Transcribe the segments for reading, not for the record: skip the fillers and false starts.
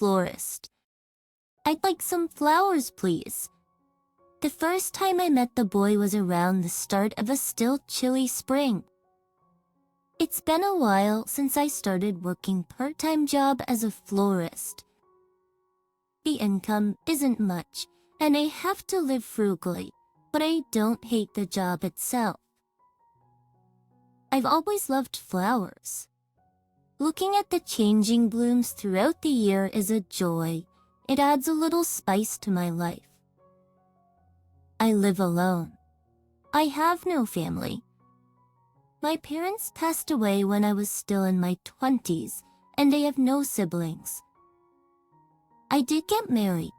florist. I'd like some flowers, please. The first time I met the boy was around the start of a still chilly spring. It's been a while since I started working part-time job as a florist. The income isn't much, and I have to live frugally, but I don't hate the job itself. I've always loved flowers. Looking at the changing blooms throughout the year is a joy. It adds a little spice to my life. I live alone. I have no family. My parents passed away when I was still in my 20s, and I have no siblings. I did get married.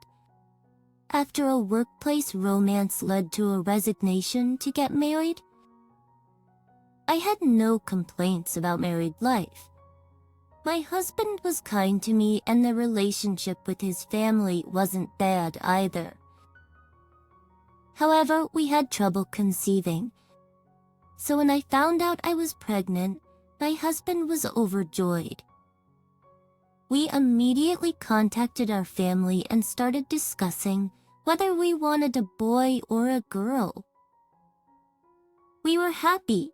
After a workplace romance led to a resignation to get married, I had no complaints about married life. My husband was kind to me, and the relationship with his family wasn't bad either. However, we had trouble conceiving. So when I found out I was pregnant, my husband was overjoyed. We immediately contacted our family and started discussing whether we wanted a boy or a girl. We were happy,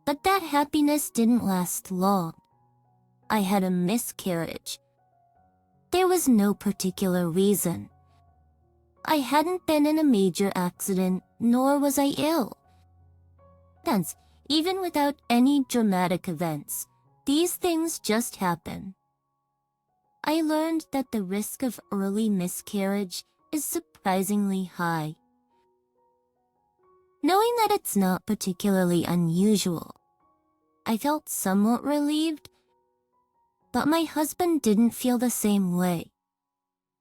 but that happiness didn't last long. I had a miscarriage. There was no particular reason. I hadn't been in a major accident, nor was I ill. Hence, even without any dramatic events, these things just happen. I learned that the risk of early miscarriage is surprisingly high. Knowing that it's not particularly unusual, I felt somewhat relieved, but my husband didn't feel the same way.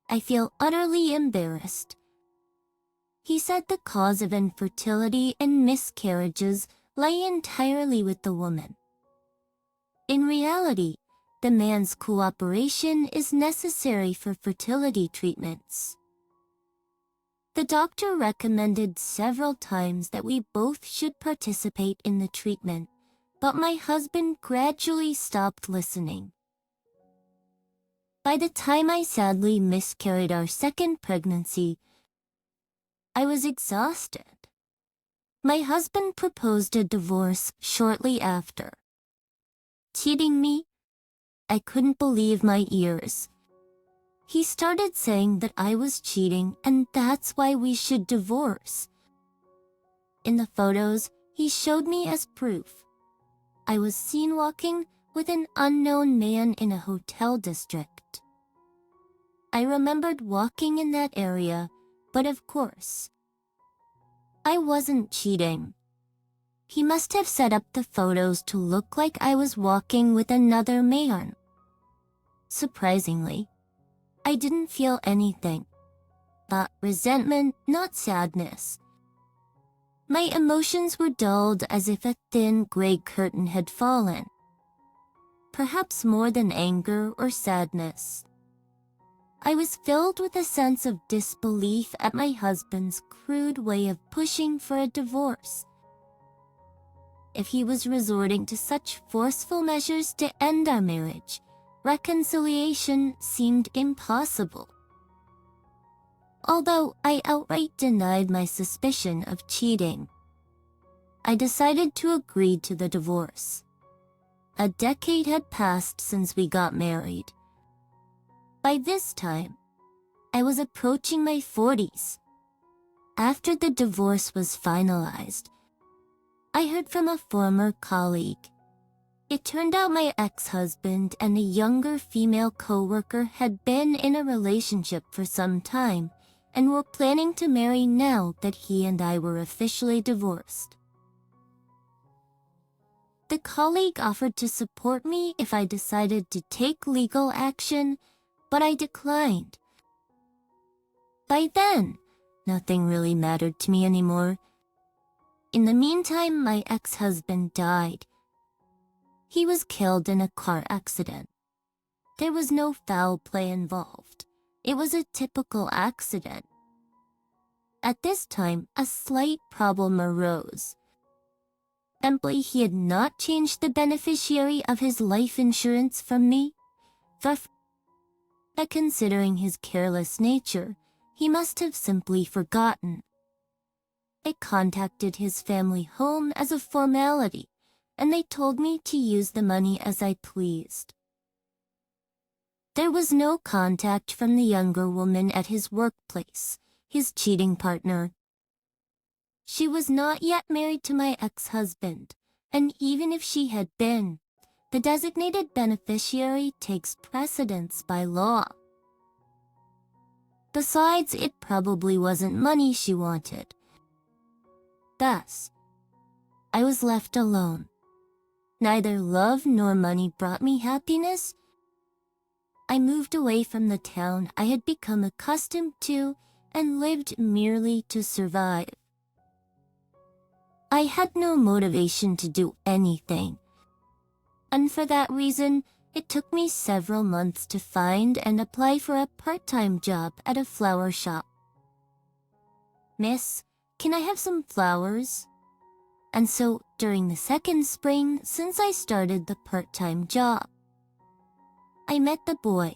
I feel utterly embarrassed. He said the cause of infertility and miscarriages lay entirely with the woman. In reality, the man's cooperation is necessary for fertility treatments. The doctor recommended several times that we both should participate in the treatment, but my husband gradually stopped listening. By the time I sadly miscarried our second pregnancy, I was exhausted. My husband proposed a divorce shortly after. Cheating me? I couldn't believe my ears. He started saying that I was cheating and that's why we should divorce. In the photos, he showed me as proof. I was seen walking with an unknown man in a hotel district. I remembered walking in that area, but of course, I wasn't cheating. He must have set up the photos to look like I was walking with another man. Surprisingly, I didn't feel anything, but resentment, not sadness. My emotions were dulled as if a thin gray curtain had fallen. Perhaps more than anger or sadness. I was filled with a sense of disbelief at my husband's crude way of pushing for a divorce. If he was resorting to such forceful measures to end our marriage, reconciliation seemed impossible. Although I outright denied my suspicion of cheating, I decided to agree to the divorce. A decade had passed since we got married. By this time, I was approaching my 40s. After the divorce was finalized, I heard from a former colleague. It turned out my ex-husband and a younger female co-worker had been in a relationship for some time and were planning to marry now that he and I were officially divorced. The colleague offered to support me if I decided to take legal action, but I declined. By then, nothing really mattered to me anymore. In the meantime, my ex-husband died. He was killed in a car accident. There was no foul play involved. It was a typical accident. At this time, a slight problem arose. Simply, he had not changed the beneficiary of his life insurance from me. But considering his careless nature, he must have simply forgotten. I contacted his family home as a formality, and they told me to use the money as I pleased. There was no contact from the younger woman at his workplace, his cheating partner. She was not yet married to my ex-husband, and even if she had been, the designated beneficiary takes precedence by law. Besides, it probably wasn't money she wanted. Thus, I was left alone. Neither love nor money brought me happiness. I moved away from the town I had become accustomed to and lived merely to survive. I had no motivation to do anything, and for that reason, it took me several months to find and apply for a part-time job at a flower shop. "Miss, can I have some flowers?" And so, during the second spring since I started the part-time job, I met the boy.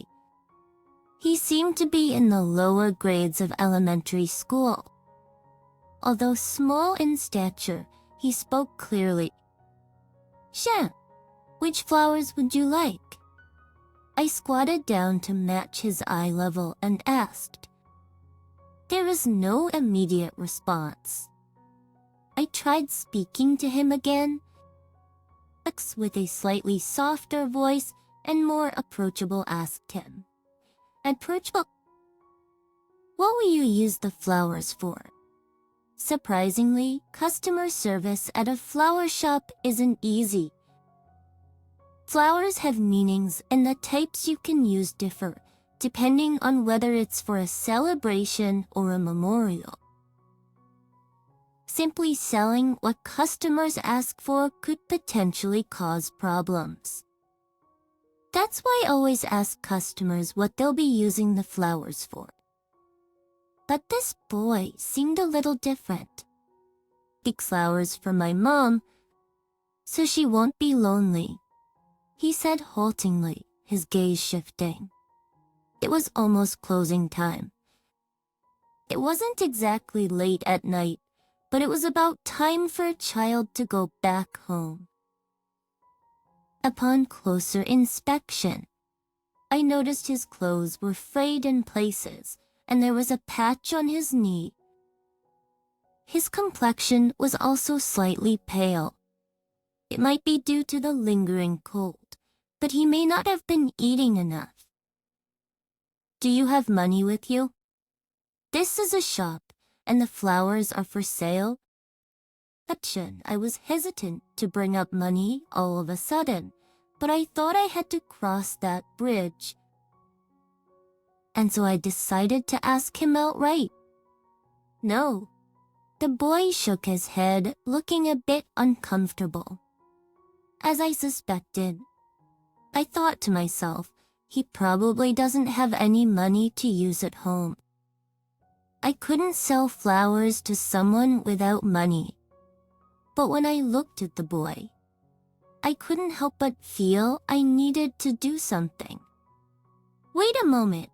He seemed to be in the lower grades of elementary school. Although small in stature, he spoke clearly. "Shan, which flowers would you like?" I squatted down to match his eye level and asked. There was no immediate response. I tried speaking to him again, with a slightly softer voice and more approachable asked him. "Approachable? What will you use the flowers for?" Surprisingly, customer service at a flower shop isn't easy. Flowers have meanings and the types you can use differ, depending on whether it's for a celebration or a memorial. Simply selling what customers ask for could potentially cause problems. That's why I always ask customers what they'll be using the flowers for. But this boy seemed a little different. "Pick flowers for my mom, so she won't be lonely," he said haltingly, his gaze shifting. It was almost closing time. It wasn't exactly late at night, but it was about time for a child to go back home. Upon closer inspection, I noticed his clothes were frayed in places, and there was a patch on his knee. His complexion was also slightly pale. It might be due to the lingering cold, but he may not have been eating enough. "Do you have money with you? This is a shop, and the flowers are for sale." I was hesitant to bring up money all of a sudden, but I thought I had to cross that bridge. And so I decided to ask him outright. "No." The boy shook his head, looking a bit uncomfortable. As I suspected, I thought to myself, he probably doesn't have any money to use at home. I couldn't sell flowers to someone without money. But when I looked at the boy, I couldn't help but feel I needed to do something. "Wait a moment."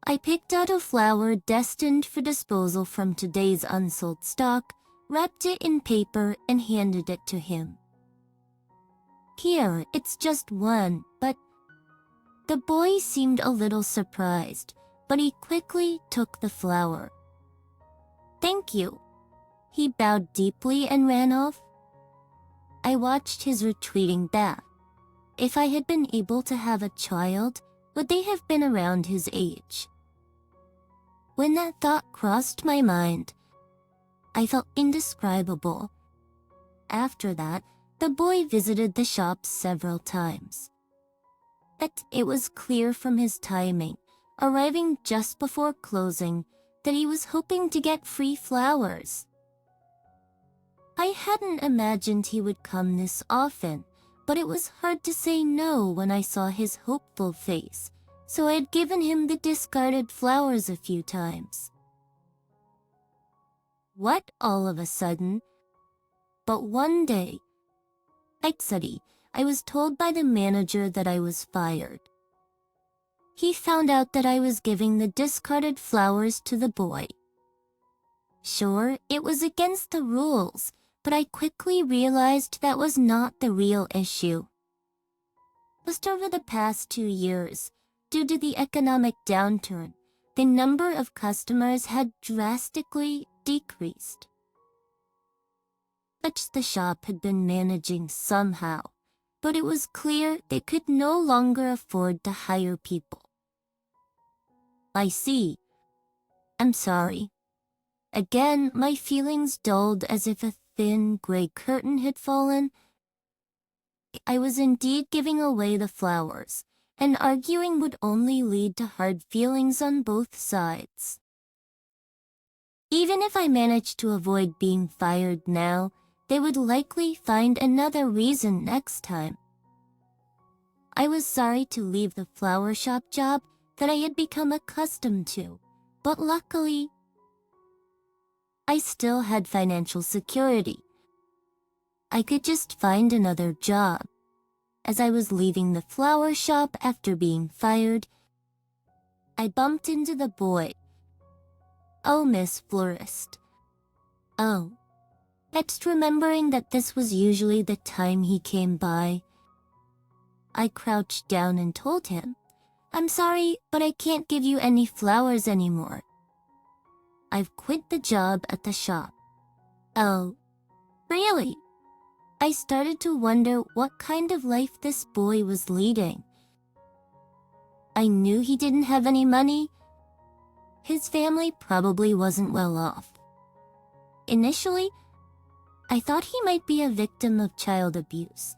I picked out a flower destined for disposal from today's unsold stock, wrapped it in paper, and handed it to him. "Here, it's just one, but..." The boy seemed a little surprised, but he quickly took the flower. "Thank you." He bowed deeply and ran off. I watched his retreating back. If I had been able to have a child, would they have been around his age? When that thought crossed my mind, I felt indescribable. After that, the boy visited the shop several times. But it was clear from his timing, arriving just before closing, that he was hoping to get free flowers. I hadn't imagined he would come this often, but it was hard to say no when I saw his hopeful face, so I had given him the discarded flowers a few times. What all of a sudden? But one day, I was told by the manager that I was fired. he found out that I was giving the discarded flowers to the boy. Sure, it was against the rules, but I quickly realized that was not the real issue. Just over the past 2 years, due to the economic downturn, the number of customers had drastically decreased. Which the shop had been managing somehow, but it was clear they could no longer afford to hire people. I see. I'm sorry. Again, my feelings dulled as if a thin gray curtain had fallen. I was indeed giving away the flowers, and arguing would only lead to hard feelings on both sides. Even if I managed to avoid being fired now, they would likely find another reason next time. I was sorry to leave the flower shop job that I had become accustomed to, but luckily, I still had financial security. I could just find another job. As I was leaving the flower shop after being fired, I bumped into the boy. "Oh, Miss Florist." Oh. Next, remembering that this was usually the time he came by, I crouched down and told him, "I'm sorry, but I can't give you any flowers anymore. I've quit the job at the shop." "Oh, really?" I started to wonder what kind of life this boy was leading. I knew he didn't have any money. His family probably wasn't well off. Initially, I thought he might be a victim of child abuse.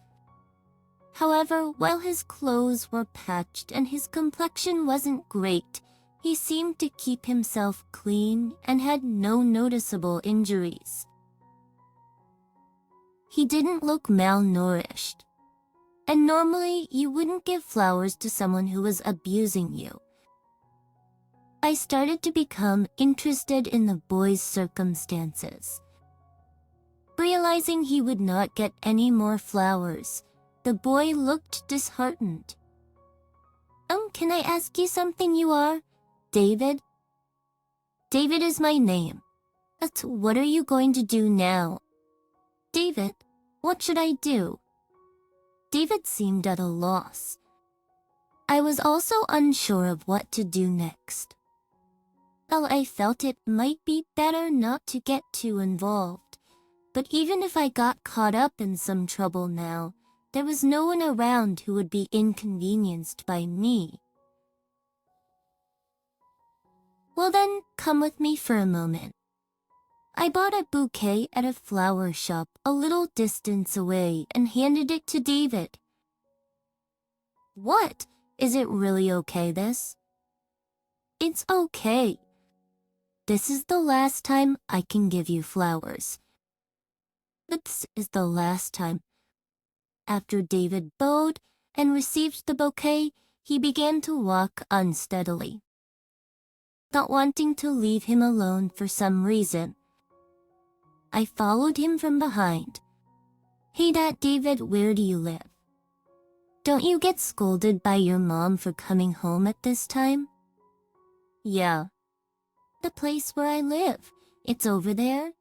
However, while his clothes were patched and his complexion wasn't great, he seemed to keep himself clean and had no noticeable injuries. He didn't look malnourished. And normally, you wouldn't give flowers to someone who was abusing you. I started to become interested in the boy's circumstances. Realizing he would not get any more flowers, the boy looked disheartened. Can I ask you something? You are David?" "David is my name." "What are you going to do now?" "David, what should I do?" David seemed at a loss. I was also unsure of what to do next. Well, I felt it might be better not to get too involved, but even if I got caught up in some trouble now, there was no one around who would be inconvenienced by me. "Well then, come with me for a moment." I bought a bouquet at a flower shop a little distance away and handed it to David. "What? Is it really okay, this?" "It's okay. This is the last time I can give you flowers. This is the last time." After David bowed and received the bouquet, he began to walk unsteadily. Not wanting to leave him alone for some reason, I followed him from behind. "Hey, David, where do you live? Don't you get scolded by your mom for coming home at this time?" "Yeah." "The place where I live. It's over there."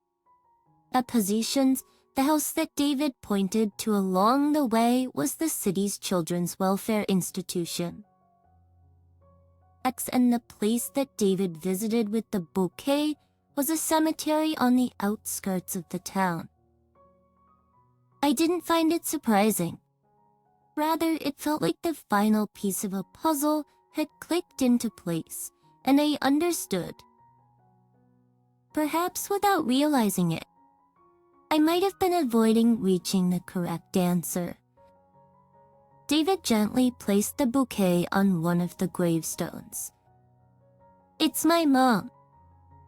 At Positions, the house that David pointed to along the way was the city's children's welfare institution. And the place that David visited with the bouquet was a cemetery on the outskirts of the town. I didn't find it surprising. Rather, it felt like the final piece of a puzzle had clicked into place, and I understood. Perhaps without realizing it, I might have been avoiding reaching the correct answer. David gently placed the bouquet on one of the gravestones. "It's my mom.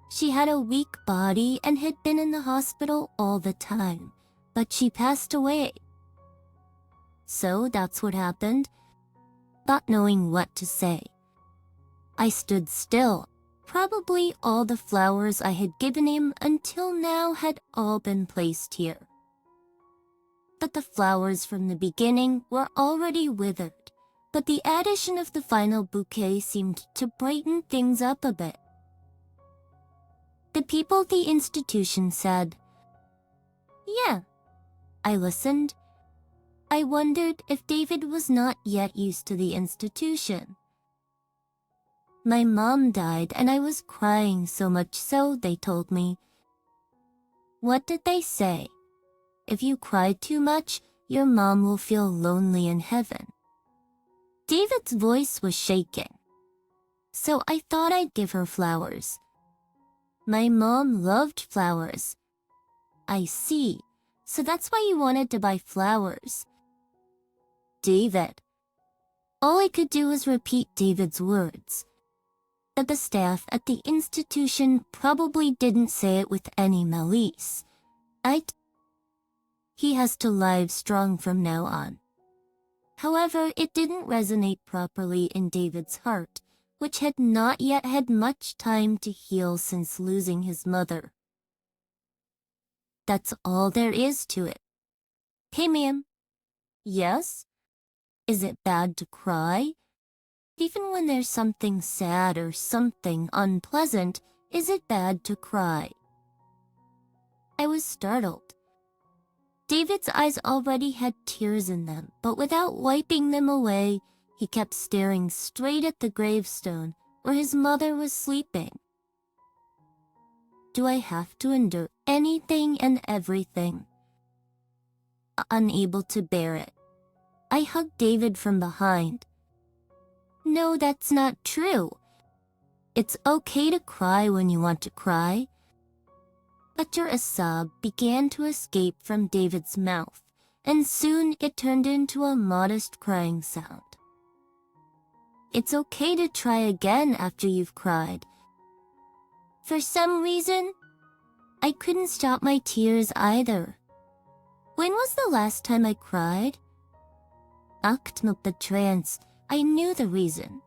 She had a weak body and had been in the hospital all the time, but she passed away." So that's what happened. Not knowing what to say, I stood still. Probably all the flowers I had given him until now had all been placed here. But the flowers from the beginning were already withered, but the addition of the final bouquet seemed to brighten things up a bit. The people at the institution said, "Yeah." I listened. I wondered if David was not yet used to the institution. My mom died and I was crying so much so, they told me. What did they say? If you cry too much, your mom will feel lonely in heaven. David's voice was shaking, so I thought I'd give her flowers. My mom loved flowers. I see, so that's why you wanted to buy flowers. David. All I could do was repeat David's words. That the staff at the institution probably didn't say it with any malice. He has to live strong from now on. However, it didn't resonate properly in David's heart, which had not yet had much time to heal since losing his mother. That's all there is to it. Hey, ma'am. Yes? Is it bad to cry? Even when there's something sad or something unpleasant, is it bad to cry? I was startled. David's eyes already had tears in them, but without wiping them away, he kept staring straight at the gravestone where his mother was sleeping. Do I have to endure anything and everything? Unable to bear it, I hugged David from behind. No, that's not true. It's okay to cry when you want to cry. After a sob began to escape from David's mouth, and soon it turned into a modest crying sound. It's okay to try again after you've cried. For some reason, I couldn't stop my tears either. When was the last time I cried? Akmed the trance, I knew the reason.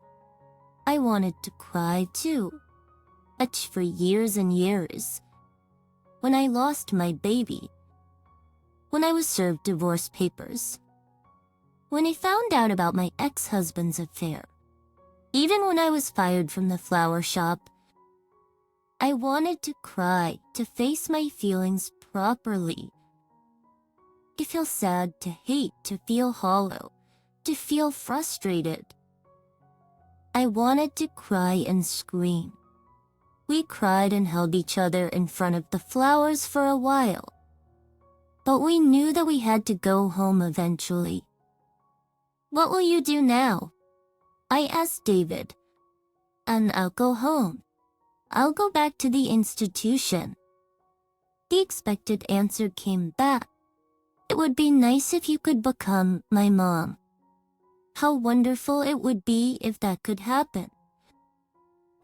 I wanted to cry too, but for years and years. When I lost my baby, when I was served divorce papers, when I found out about my ex-husband's affair, even when I was fired from the flower shop, I wanted to cry, to face my feelings properly. To feel sad, to hate, to feel hollow, to feel frustrated. I wanted to cry and scream. We cried and held each other in front of the flowers for a while. But we knew that we had to go home eventually. What will you do now? I asked David. And I'll go home. I'll go back to the institution. The expected answer came back. It would be nice if you could become my mom. How wonderful it would be if that could happen.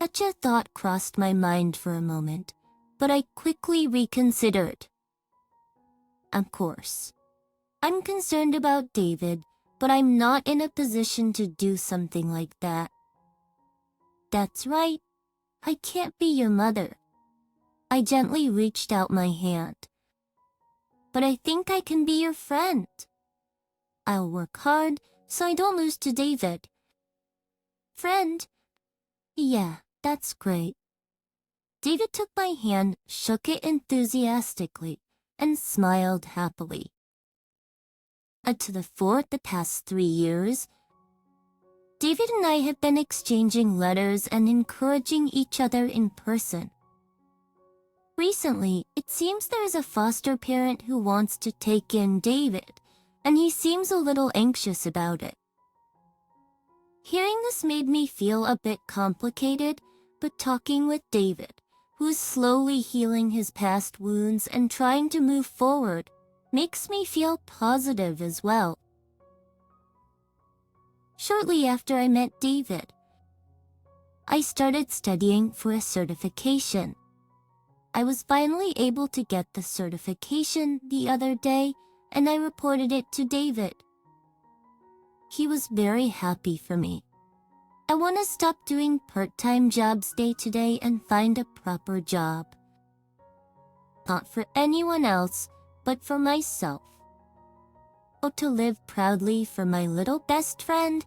Such a thought crossed my mind for a moment, but I quickly reconsidered. Of course, I'm concerned about David, but I'm not in a position to do something like that. That's right. I can't be your mother. I gently reached out my hand. But I think I can be your friend. I'll work hard so I don't lose to David. Friend? Yeah, that's great. David took my hand, shook it enthusiastically, and smiled happily. For the past 3 years, David and I have been exchanging letters and encouraging each other in person. Recently, it seems there is a foster parent who wants to take in David, and he seems a little anxious about it. Hearing this made me feel a bit complicated, but talking with David, who is slowly healing his past wounds and trying to move forward, makes me feel positive as well. Shortly after I met David, I started studying for a certification. I was finally able to get the certification the other day, and I reported it to David. He was very happy for me. I want to stop doing part-time jobs day to day and find a proper job. Not for anyone else, but for myself. To live proudly for my little best friend